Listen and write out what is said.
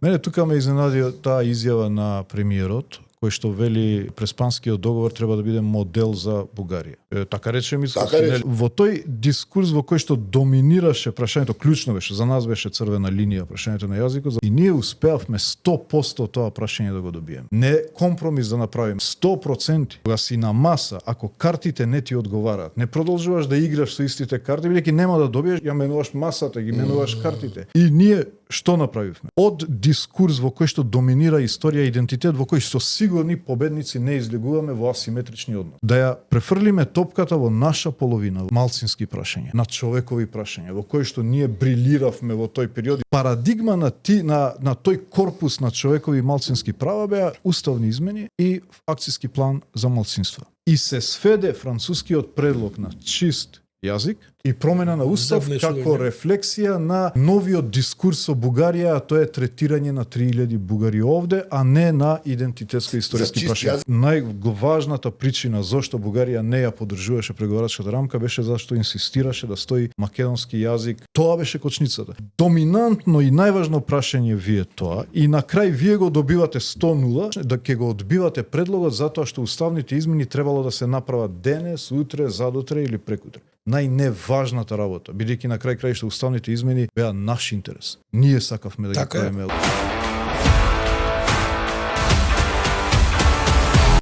Мене тука ме изненади таа изјава на премиерот, кој што вели преспанскиот договор треба да биде модел за Бугарија. Така рече мислам. Во тој дискурс во кој што доминираше прашањето, клучно беше, за нас беше црвена линија прашањето на јазикот, и ние успеавме 100% тоа прашање да го добиеме. Не компромис да направиме 100%. Кога си на маса, ако картите не ти одговараат, не продолжуваш да играш со истите карти, бидејќи нема да добиеш, ја менуваш масата, ги менуваш картите. И ние што направивме? Од дискурс во кој што доминира историја и идентитет, во кој што сигурни победници не излегуваме во асиметрични односи. Да ја префрлиме топката во наша половина, малцински прашања, на човекови прашања, во кој што ние брилиравме во тој период. Парадигма на тој корпус на човекови малцински права беа уставни измени и акцијски план за малцинства. И се сведе францускиот предлог на чист јазик и промена на устав како рефлексија на новиот дискурс со Бугарија, а тоа е третирање на 3000 бугари овде, а не на идентитетско историски прашања. Најважната причина зошто Бугарија не ја поддржуваше преговарачката рамка беше зашто инсистираше да стои македонски јазик. Тоа беше кочницата. Доминантно и најважно прашање вие тоа, и на крај вие го добивате 100-0, да ќе го одбивате предлогот затоа што уставните измени требало да се направат денес, утре, задутре или прекутре. Најневажната работа, бидејќи на крај крајшто уставните измени беа наш интерес. Ние сакавме да ги правиме.